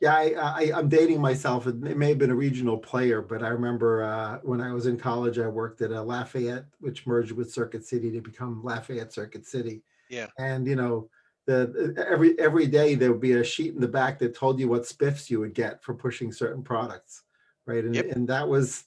Yeah, I'm dating myself. It may have been a regional player, but I remember when I was in college, I worked at a Lafayette, which merged with Circuit City to become Lafayette Circuit City. Yeah. And every day there would be a sheet in the back that told you what spiffs you would get for pushing certain products, right? And Yep. that was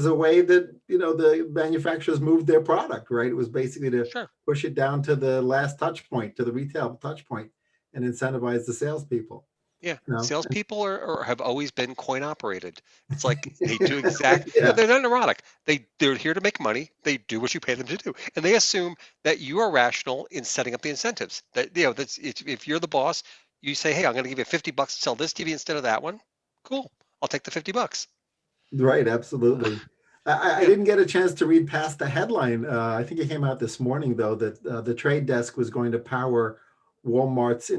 a way that the manufacturers moved their product, right? It was basically to Sure. push it down to the last touch point, to the retail touch point, and incentivize the salespeople. Yeah, You know, salespeople are have always been coin operated. It's like they do exact. yeah, They're not neurotic. They're here to make money. They do what you pay them to do, and they assume that you are rational in setting up the incentives. That that's if you're the boss, you say, "Hey, I'm going to give you $50 to sell this TV instead of that one." Cool, I'll take the $50. right, Uh, absolutely. I yeah, didn't get a chance to read past the headline. I think it came out this morning, though, that the trade desk was going to power Walmart's,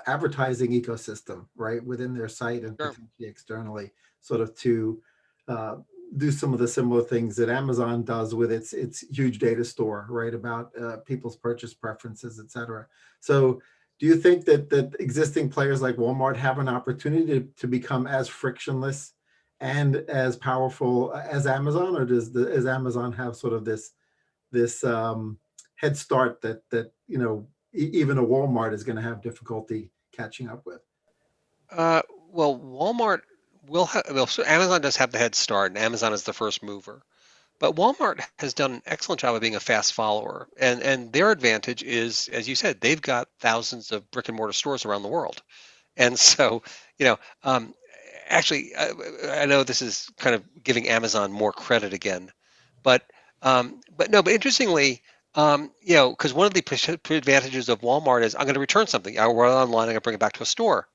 advertising ecosystem, right, within their site and sure. potentially externally, sort of to uh, do some of the similar things that Amazon does with its huge data store, right, about people's purchase preferences, et cetera. So, do you think that existing players like Walmart have an opportunity to become as frictionless and as powerful as Amazon, or does Amazon have sort of this head start that even a Walmart is going to have difficulty catching up with? Uh, well, Walmart will have. Well, so Amazon does have the head start, and Amazon is the first mover. But Walmart has done an excellent job of being a fast follower, and their advantage is, as you said, they've got thousands of brick and mortar stores around the world, and so you know, um, actually, I know this is kind of giving Amazon more credit again, but no, but interestingly, because one of the advantages of Walmart is I'm going to return something. I order online, I'm going to bring it back to a store.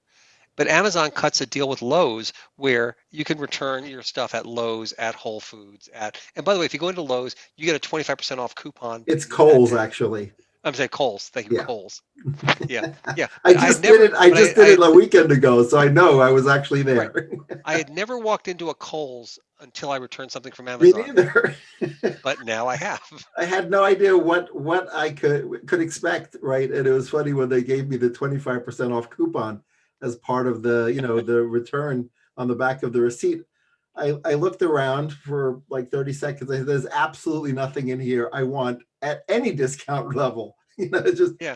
But Amazon cuts a deal with Lowe's where you can return your stuff at Lowe's, at Whole Foods, and by the way, if you go into Lowe's, you get a 25% off coupon. It's At, Kohl's, actually. I'm saying Kohl's. Thank you, Yeah. Kohl's. Yeah, yeah. I But just did it. I just did it a weekend ago, so I know I was actually right. there. I had never walked into a Kohl's until I returned something from Me Amazon, neither. but now I have. I had no idea what I could expect, right? And it was funny when they gave me the 25% off coupon as part of the return on the back of the receipt. I looked around for like 30 seconds. I said, there's absolutely nothing in here I want at any discount level. It's just Yeah,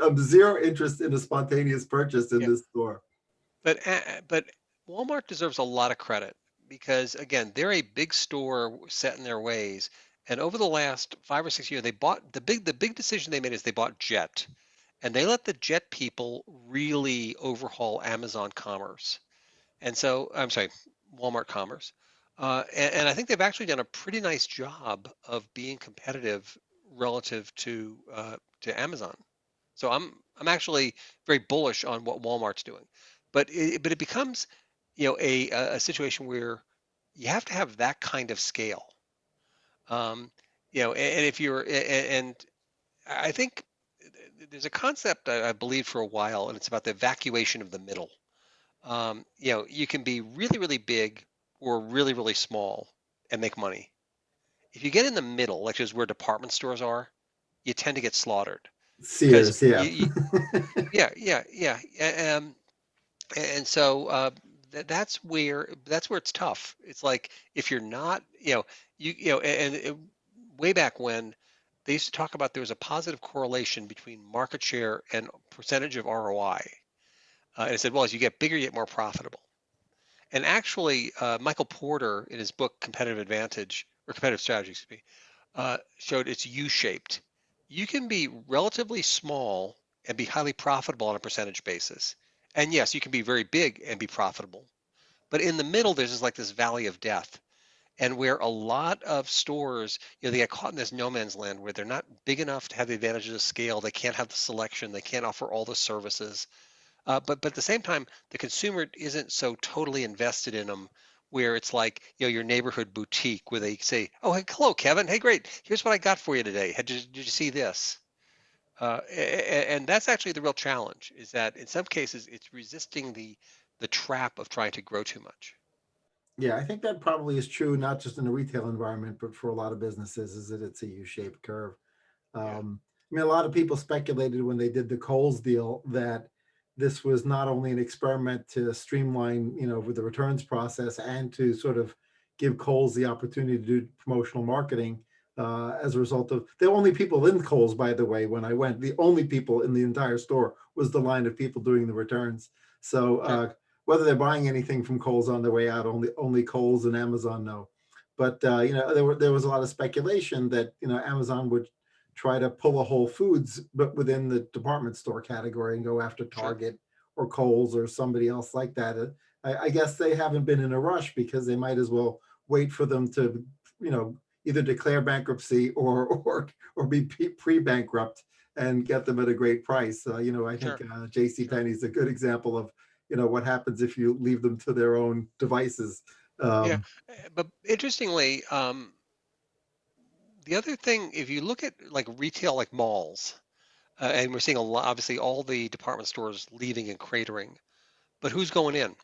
I'm zero interest in a spontaneous purchase in yeah. this store. But Walmart deserves a lot of credit because again, they're a big store set in their ways. And over the last 5 or 6 years, they bought the big decision they made is they bought Jet, and they let the Jet people really overhaul Amazon commerce. And so I'm sorry, Walmart commerce. And I think they've actually done a pretty nice job of being competitive relative to Amazon. So I'm actually very bullish on what Walmart's doing, but it becomes a situation where you have to have that kind of scale. Um, and if you're and I think there's a concept I believed for a while, and it's about the evacuation of the middle. You can be really really big or really really small and make money. If you get in the middle, like is where department stores are, you tend to get slaughtered because Sears, yeah. yeah, yeah, yeah. And so that's where it's tough. It's like if you're not, way back when they used to talk about there was a positive correlation between market share and percentage of ROI. And it said, well, as you get bigger, you get more profitable. And actually, Michael Porter in his book Competitive Advantage or Competitive Strategy, excuse me, showed it's U-shaped. You can be relatively small and be highly profitable on a percentage basis. And yes, you can be very big and be profitable. But in the middle, there's just like this valley of death. And where a lot of stores, they get caught in this no man's land where they're not big enough to have the advantages of scale. They can't have the selection. They can't offer all the services. But at the same time, the consumer isn't so totally invested in them where it's like, your neighborhood boutique where they say, oh, hey, hello, Kevin. Hey, great. Here's what I got for you today. Did you see this? And that's actually the real challenge is that in some cases it's resisting the trap of trying to grow too much. Yeah, I think that probably is true, not just in the retail environment, but for a lot of businesses, is that it's a U-shaped curve. Yeah. I mean, a lot of people speculated when they did the Kohl's deal that this was not only an experiment to streamline, with the returns process and to sort of give Kohl's the opportunity to do promotional marketing. As a result of the only people in Kohl's, by the way, when I went, the only people in the entire store was the line of people doing the returns. So Sure. whether they're buying anything from Kohl's on their way out, only Kohl's and Amazon know. But there was a lot of speculation that Amazon would try to pull a Whole Foods, but within the department store category, and go after Sure. Target or Kohl's or somebody else like that. I guess they haven't been in a rush because they might as well wait for them to, either declare bankruptcy or be pre-bankrupt and get them at a great price. I think Sure. J.C. Sure. Penney is a good example of what happens if you leave them to their own devices. Yeah. Um, But interestingly, the other thing, if you look at like retail, like malls, and we're seeing a lot, obviously, all the department stores leaving and cratering, but who's going in?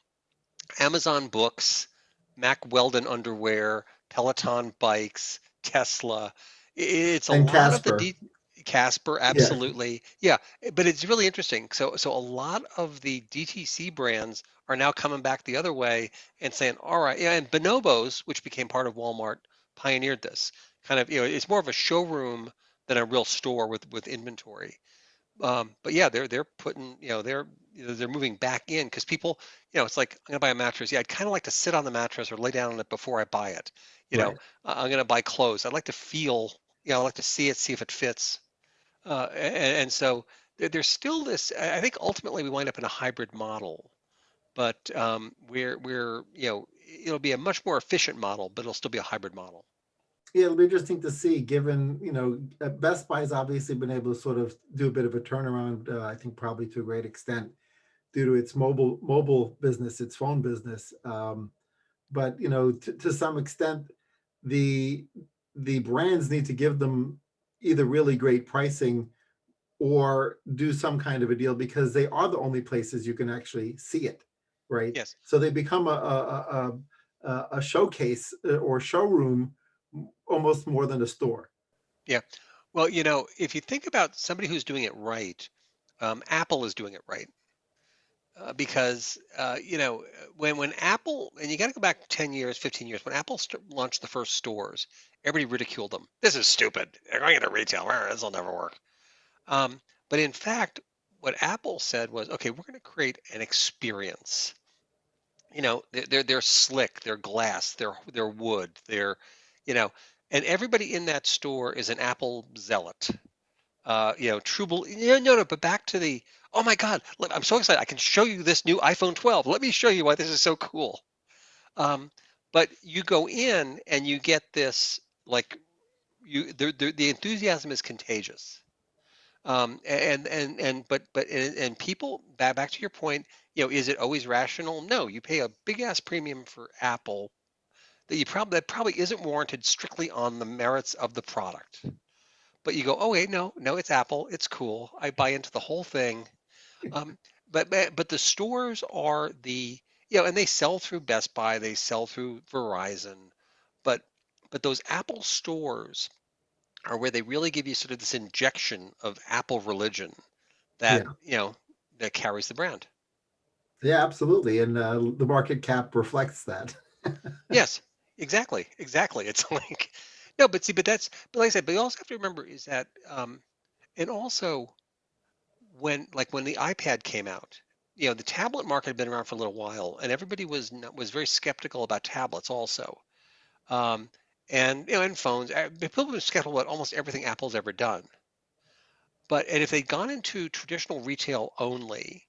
Amazon Books, Mac Weldon underwear, Peloton bikes, Tesla. It's a and lot of the Casper, Casper, yeah, absolutely. Yeah, but it's really interesting. So a lot of the DTC brands are now coming back the other way and saying, all right, yeah, and Bonobos, which became part of Walmart, pioneered this. Kind of, it's more of a showroom than a real store with inventory. But yeah, they're putting, they're moving back in because people, it's like I'm gonna buy a mattress. Yeah, I'd kind of like to sit on the mattress or lay down on it before I buy it. You know, right. I'm gonna buy clothes. I'd like to feel, I like to see it, see if it fits. And so there's still this. I think ultimately we wind up in a hybrid model, but we're it'll be a much more efficient model, but it'll still be a hybrid model. Yeah, it'll be interesting to see, given, Best Buy's obviously been able to sort of do a bit of a turnaround, I think probably to a great extent due to its mobile business, its phone business. But to some extent, the the brands need to give them either really great pricing or do some kind of a deal because they are the only places you can actually see it, right? Yes. So they become a showcase or showroom almost more than a store. Yeah. Well, if you think about somebody who's doing it right, Apple is doing it right. Because when Apple, and you got to go back 10 years, 15 years, when Apple launched the first stores, everybody ridiculed them. This is stupid. They're going into retail. This will never work. But in fact, what Apple said was, okay, we're going to create an experience. They're slick, they're glass, they're wood, you know, and everybody in that store is an Apple zealot. True. No, but back to the. Oh my God! Look, I'm so excited. I can show you this new iPhone 12. Let me show you why this is so cool. Um, but you go in and you get this like the enthusiasm is contagious. And people back to your point. Is it always rational? No. You pay a big ass premium for Apple that probably isn't warranted strictly on the merits of the product. But you go, oh wait, no, no, it's Apple. It's cool. I buy into the whole thing. Um, but the stores are and they sell through Best Buy, they sell through Verizon, but those Apple stores are where they really give you sort of this injection of Apple religion that Yeah, that carries the brand. yeah, absolutely, and the market cap reflects that. Yes, exactly, exactly. It's like no, but see, but like I said, but you also have to remember is that and also when the iPad came out, the tablet market had been around for a little while, and everybody was very skeptical about tablets also, um, and phones. People have been skeptical about almost everything Apple's ever done. And if they'd gone into traditional retail only,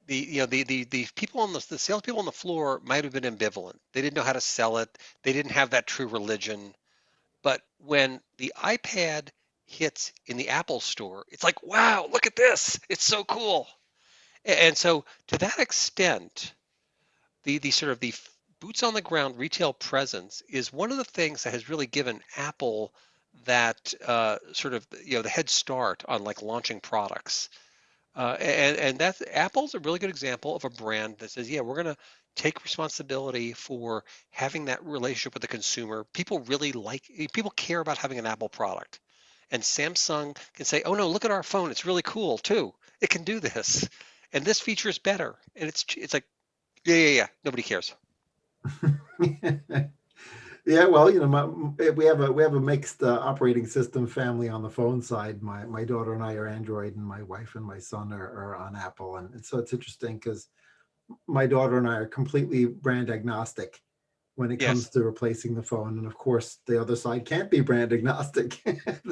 the people the salespeople on the floor might have been ambivalent. They didn't know how to sell it. They didn't have that true religion. But when the iPad hits in the Apple store, it's like, wow, look at this. It's so cool. And so, to that extent, the sort of the boots on the ground retail presence is one of the things that has really given Apple that sort of the head start on like launching products. And that's Apple's a really good example of a brand that says, yeah, we're going to take responsibility for having that relationship with the consumer. People care about having an Apple product. And Samsung can say, oh no, look at our phone. It's really cool too. It can do this. and this feature is better. And it's like, yeah. Nobody cares. Yeah, well, we have a mixed operating system family on the phone side. My daughter and I are Android, and my wife and my son are on Apple, and so it's interesting because my daughter and I are completely brand agnostic when it comes Yes, to replacing the phone, and of course, the other side can't be brand agnostic.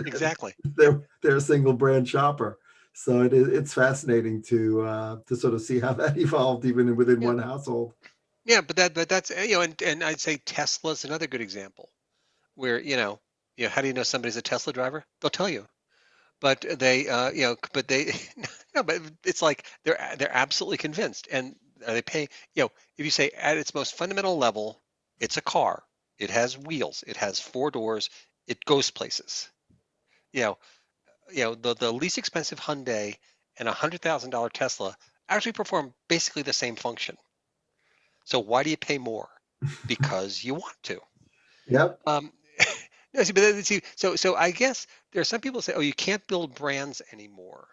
exactly. Yep. They're a single brand shopper, so it's fascinating to sort of see how that evolved even within Yeah. one household. Yeah, but that's and I'd say Tesla's another good example where how do you know somebody's a Tesla driver? They'll tell you. But they no, but it's like they're absolutely convinced, and are they paying? If you say at its most fundamental level, it's a car. It has wheels. It has four doors. It goes places. You know, the least expensive Hyundai and $100,000 Tesla actually perform basically the same function. So why do you pay more? Because you want to. Yep. Um, no, see, but so I guess there are some people say, oh, you can't build brands anymore.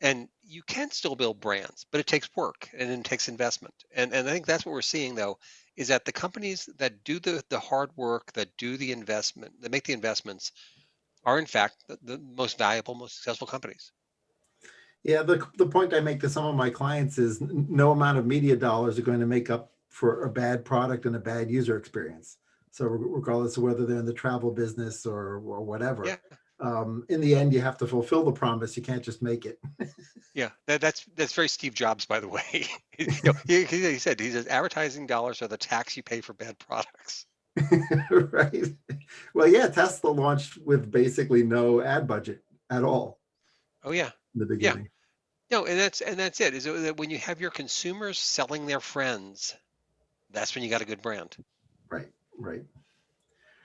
And you can still build brands, but it takes work and it takes investment. And I think that's what we're seeing though, is that the companies that do the hard work, that do the investment, that make the investments, are in fact the most valuable, most successful companies. Yeah, the point I make to some of my clients is no amount of media dollars are going to make up for a bad product and a bad user experience. So regardless of whether they're in the travel business or whatever, Yeah, in the end, you have to fulfill the promise. You can't just make it. yeah. That's very Steve Jobs, by the way. He said he says advertising dollars are the tax you pay for bad products. Right. Well, yeah, Tesla launched with basically no ad budget at all Oh yeah, in the yeah. beginning. No, and that's it. Is that when you have your consumers selling their friends, that's when you got a good brand. Right, right.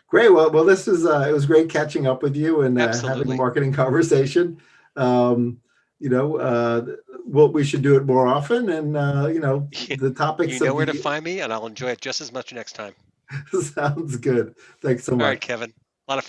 Great. Well, this is it was great catching up with you and having a Absolutely. marketing conversation. Um, you know, what we should do it more often, and the You topics know of where to the find me, and I'll enjoy it just as much next time. sounds good. Thanks so All right, much. Kevin. A lot of fun.